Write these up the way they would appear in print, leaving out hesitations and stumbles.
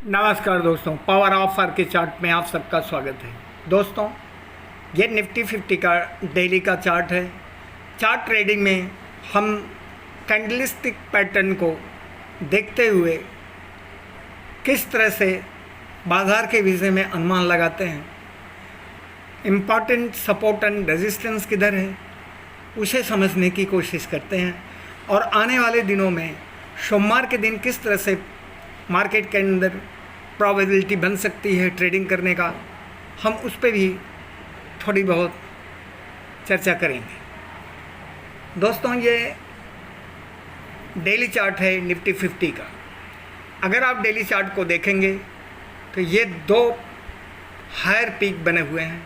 नमस्कार दोस्तों, power of are के चार्ट में आप सबका स्वागत है। दोस्तों, ये निफ्टी 50 का डेली का चार्ट है। चार्ट ट्रेडिंग में हम कैंडलस्टिक पैटर्न को देखते हुए किस तरह से बाज़ार के विषय में अनुमान लगाते हैं, इम्पॉर्टेंट सपोर्ट एंड रेजिस्टेंस किधर है उसे समझने की कोशिश करते हैं, और आने वाले दिनों में सोमवार के दिन किस तरह से मार्केट के अंदर प्रोबेबिलिटी बन सकती है ट्रेडिंग करने का, हम उस पर भी थोड़ी बहुत चर्चा करेंगे। दोस्तों, ये डेली चार्ट है निफ्टी 50 का। अगर आप डेली चार्ट को देखेंगे तो ये दो हायर पीक बने हुए हैं।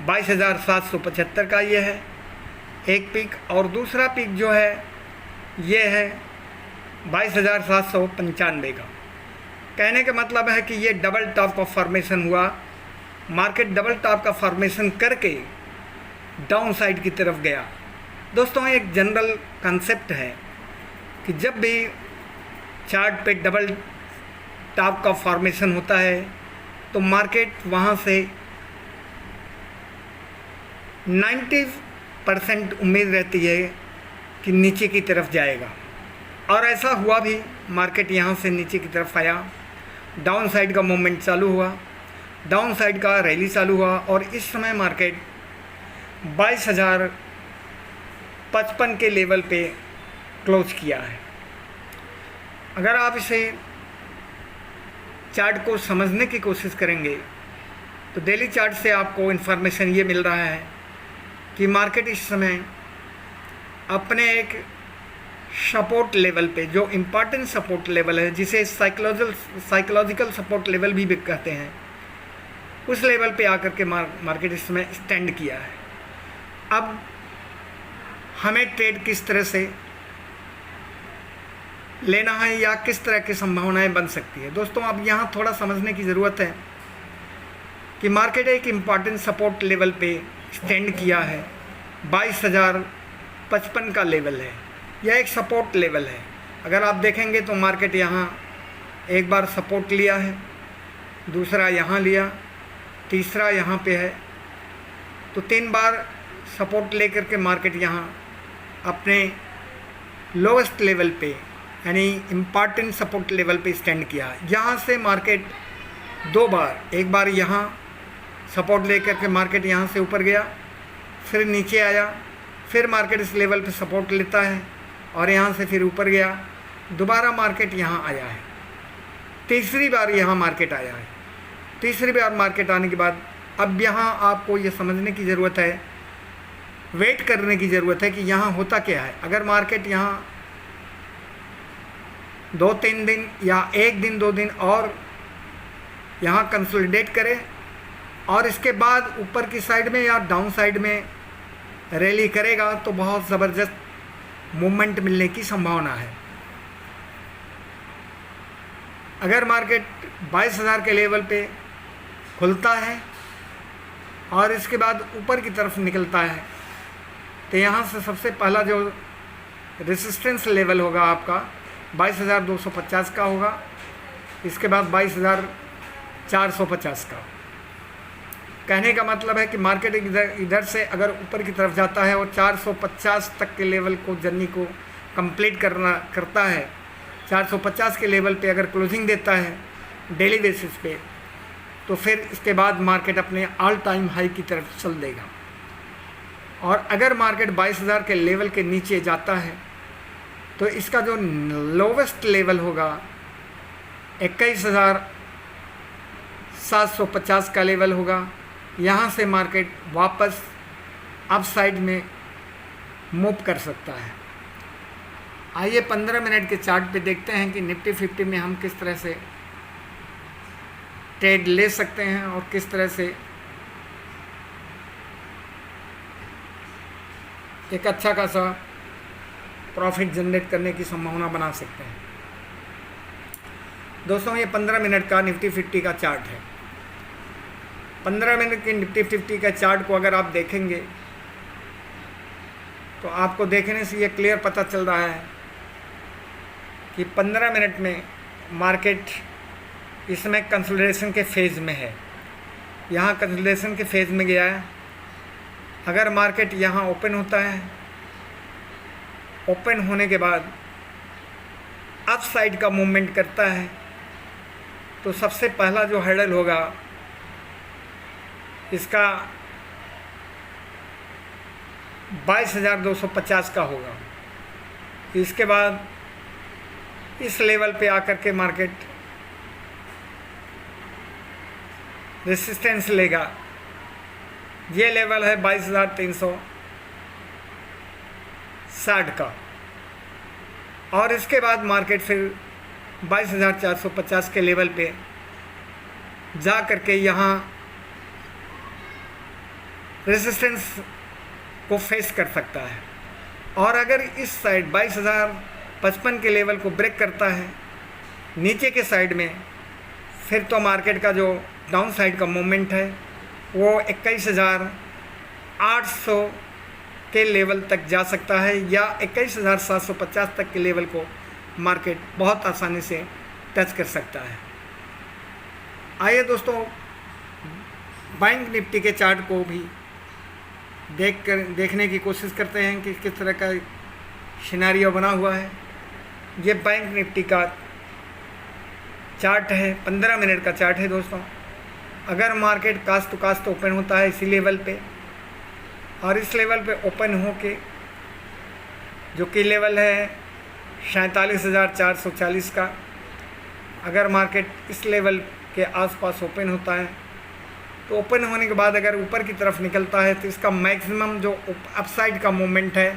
22,775 का ये है एक पीक, और दूसरा पीक जो है ये है 22,795 का। कहने का मतलब है कि ये डबल टॉप का फॉर्मेशन हुआ। मार्केट डबल टॉप का फॉर्मेशन करके डाउन साइड की तरफ गया। दोस्तों, एक जनरल कंसेप्ट है कि जब भी चार्ट पे डबल टॉप का फॉर्मेशन होता है तो मार्केट वहाँ से 90% उम्मीद रहती है कि नीचे की तरफ जाएगा, और ऐसा हुआ भी। मार्केट यहाँ से नीचे की तरफ आया, डाउन साइड का मूवमेंट चालू हुआ, डाउन साइड का रैली चालू हुआ, और इस समय मार्केट 22,055 के लेवल पे क्लोज किया है। अगर आप इसे चार्ट को समझने की कोशिश करेंगे तो डेली चार्ट से आपको इन्फॉर्मेशन ये मिल रहा है कि मार्केट इस समय अपने एक सपोर्ट लेवल पे, जो इम्पॉर्टेंट सपोर्ट लेवल है, जिसे साइकोलॉजिकल सपोर्ट लेवल भी कहते हैं, उस लेवल पे आकर के मार्केट इस समय स्टैंड किया है। अब हमें ट्रेड किस तरह से लेना है या किस तरह की संभावनाएं बन सकती है। दोस्तों, अब यहाँ थोड़ा समझने की ज़रूरत है कि मार्केट एक इम्पॉर्टेंट सपोर्ट लेवल पे स्टैंड किया है। 22,055 का लेवल है, यह एक सपोर्ट लेवल है। अगर आप देखेंगे तो मार्केट यहाँ एक बार सपोर्ट लिया है, दूसरा यहाँ लिया, तीसरा यहाँ पे है, तो 3 बार सपोर्ट लेकर के मार्केट यहाँ अपने लोवेस्ट लेवल पे, यानी इम्पॉर्टेंट सपोर्ट लेवल पे स्टैंड किया। यहाँ से मार्केट 2 बार, एक बार यहाँ सपोर्ट लेकर के मार्केट यहाँ से ऊपर गया, फिर नीचे आया, फिर मार्केट इस लेवल पे सपोर्ट लेता है और यहाँ से फिर ऊपर गया, दोबारा मार्केट यहाँ आया है, तीसरी बार यहाँ मार्केट आया है। तीसरी बार मार्केट आने के बाद अब यहाँ आपको ये समझने की ज़रूरत है, वेट करने की ज़रूरत है कि यहाँ होता क्या है। अगर मार्केट यहाँ 2-3 दिन या 1 दिन 2 दिन और यहाँ कंसोलिडेट करे और इसके बाद ऊपर की साइड में या डाउन साइड में रैली करेगा तो बहुत ज़बरदस्त मूवमेंट मिलने की संभावना है। अगर मार्केट 22,000 के लेवल पे खुलता है और इसके बाद ऊपर की तरफ निकलता है तो यहाँ से सबसे पहला जो रेजिस्टेंस लेवल होगा आपका 22,250 का होगा, इसके बाद 22,450 का। कहने का मतलब है कि मार्केट इधर से अगर ऊपर की तरफ जाता है और 450 तक के लेवल को, जर्नी को कंप्लीट करता है, 450 के लेवल पे अगर क्लोजिंग देता है डेली बेसिस पे, तो फिर इसके बाद मार्केट अपने ऑल टाइम हाई की तरफ चल देगा। और अगर मार्केट 22,000 के लेवल के नीचे जाता है तो इसका जो लोवेस्ट लेवल होगा 21,750 का लेवल होगा। यहाँ से मार्केट वापस अप साइड में मूव कर सकता है। आइए 15 मिनट के चार्ट पे देखते हैं कि निफ्टी 50 में हम किस तरह से ट्रेड ले सकते हैं और किस तरह से एक अच्छा खासा प्रॉफिट जनरेट करने की संभावना बना सकते हैं। दोस्तों, ये 15 मिनट का निफ्टी 50 का चार्ट है। 15 मिनट के निफ्टी 50 का चार्ट को अगर आप देखेंगे तो आपको देखने से ये क्लियर पता चल रहा है कि 15 मिनट में मार्केट इसमें कंसोलिडेशन के फेज़ में है। यहाँ कंसोलिडेशन के फेज़ में गया है। अगर मार्केट यहाँ ओपन होता है, ओपन होने के बाद अप साइड का मूवमेंट करता है, तो सबसे पहला जो हर्डल होगा इसका 22,250 का होगा। इसके बाद इस लेवल पे आकर के मार्केट रेसिस्टेंस लेगा। ये लेवल है 22,360 का, और इसके बाद मार्केट फिर 22,450 के लेवल पे जा करके यहाँ रेसिस्टेंस को फेस कर सकता है। और अगर इस साइड 22,055 के लेवल को ब्रेक करता है नीचे के साइड में, फिर तो मार्केट का जो डाउन साइड का मूवमेंट है वो 21,800 के लेवल तक जा सकता है, या 21,750 तक के लेवल को मार्केट बहुत आसानी से टच कर सकता है। आइए दोस्तों, बैंक निफ्टी के चार्ट को भी देखने की कोशिश करते हैं कि किस तरह का सिनेरियो बना हुआ है। ये बैंक निफ्टी का चार्ट है, 15 मिनट का चार्ट है दोस्तों। अगर market cost to cost open होता है इसी लेवल पे, और इस लेवल पे ओपन हो के जो कि लेवल है 47,440 का, अगर मार्केट इस लेवल के आसपास ओपन होता है तो ओपन होने के बाद अगर ऊपर की तरफ निकलता है तो इसका मैक्सिमम जो अपसाइड का मूवमेंट है,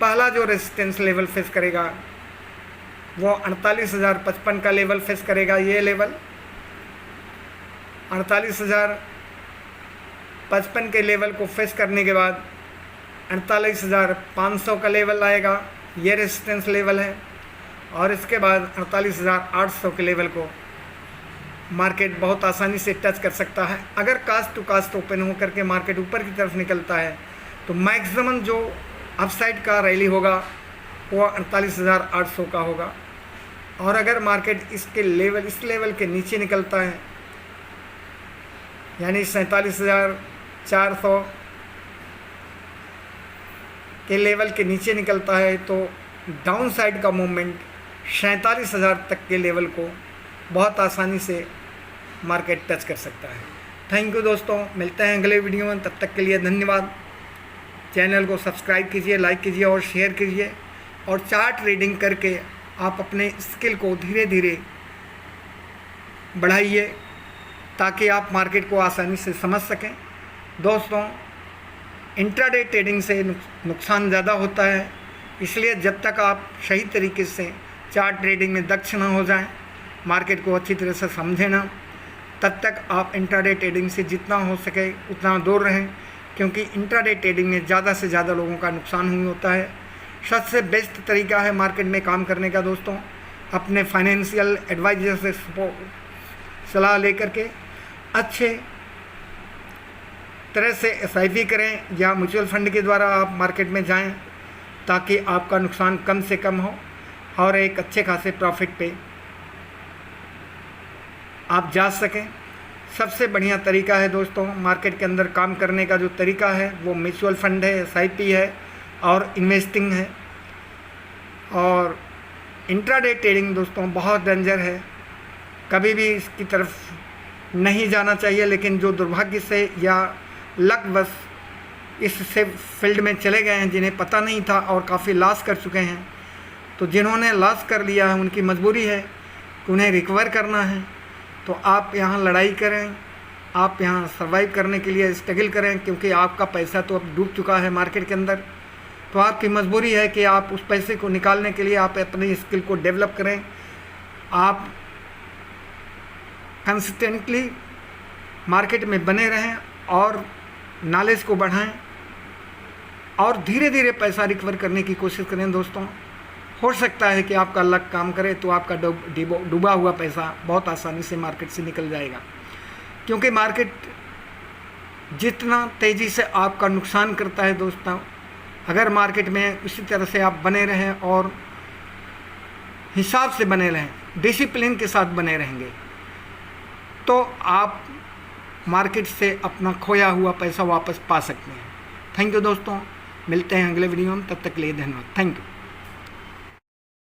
पहला जो रेजिस्टेंस लेवल फेस करेगा वो 48,055 का लेवल फेस करेगा। ये लेवल 48,055 के लेवल को फेस करने के बाद 48,500 का लेवल आएगा, ये रेजिस्टेंस लेवल है। और इसके बाद 48,800 के लेवल को मार्केट बहुत आसानी से टच कर सकता है। अगर कास्ट टू कास्ट ओपन हो करके मार्केट ऊपर की तरफ निकलता है तो मैक्सिमम जो अपसाइड का रैली होगा वो 48,800 का होगा। और अगर मार्केट इस लेवल के नीचे निकलता है, यानी 47,400 के लेवल के नीचे निकलता है, तो डाउन साइड का मूवमेंट 47,000 तक के लेवल को बहुत आसानी से मार्केट टच कर सकता है। थैंक यू दोस्तों, मिलते हैं अगले वीडियो में। तब तक के लिए धन्यवाद। चैनल को सब्सक्राइब कीजिए, लाइक कीजिए और शेयर कीजिए, और चार्ट रीडिंग करके आप अपने स्किल को धीरे धीरे बढ़ाइए ताकि आप मार्केट को आसानी से समझ सकें। दोस्तों, इंट्राडे ट्रेडिंग से नुकसान ज़्यादा होता है, इसलिए जब तक आप सही तरीके से चार्ट ट्रेडिंग में दक्ष ना हो जाएं, मार्केट को अच्छी तरह से समझें ना, तब तक आप इंट्राडे ट्रेडिंग से जितना हो सके उतना दूर रहें, क्योंकि इंट्राडे ट्रेडिंग में ज़्यादा से ज़्यादा लोगों का नुकसान हुई होता है। सबसे बेस्ट तरीका है मार्केट में काम करने का दोस्तों, अपने फाइनेंशियल एडवाइजर से सलाह लेकर के अच्छे तरह से SIP करें या म्यूचुअल फंड के द्वारा आप मार्केट में जाएं, ताकि आपका नुकसान कम से कम हो और एक अच्छे खासे प्रॉफिट पे आप जा सकें। सबसे बढ़िया तरीका है दोस्तों मार्केट के अंदर काम करने का, जो तरीका है वो म्यूचुअल फंड है, SIP है और इन्वेस्टिंग है। और इंट्राडे ट्रेडिंग दोस्तों बहुत डेंजर है, कभी भी इसकी तरफ नहीं जाना चाहिए। लेकिन जो दुर्भाग्य से या लकवश इस फील्ड में चले गए हैं, जिन्हें पता नहीं था और काफ़ी लॉस कर चुके हैं, तो जिन्होंने लॉस कर लिया है उनकी मजबूरी है कि उन्हें रिकवर करना है। तो आप यहाँ लड़ाई करें, आप यहाँ सर्वाइव करने के लिए स्ट्रगल करें, क्योंकि आपका पैसा तो अब डूब चुका है मार्केट के अंदर। तो आपकी मजबूरी है कि आप उस पैसे को निकालने के लिए आप अपनी स्किल को डेवलप करें, आप कंसिस्टेंटली मार्केट में बने रहें और नॉलेज को बढ़ाएं और धीरे धीरे पैसा रिकवर करने की कोशिश करें दोस्तों। हो सकता है कि आपका लक काम करे तो आपका डूबा हुआ पैसा बहुत आसानी से मार्केट से निकल जाएगा, क्योंकि मार्केट जितना तेज़ी से आपका नुकसान करता है दोस्तों, अगर मार्केट में उसी तरह से आप बने रहें और हिसाब से बने रहें डिसिप्लिन के साथ बने रहेंगे तो आप मार्केट से अपना खोया हुआ पैसा वापस पा सकते हैं। थैंक यू दोस्तों, मिलते हैं अगले वीडियो में, तब तक के लिए धन्यवाद। Thank you.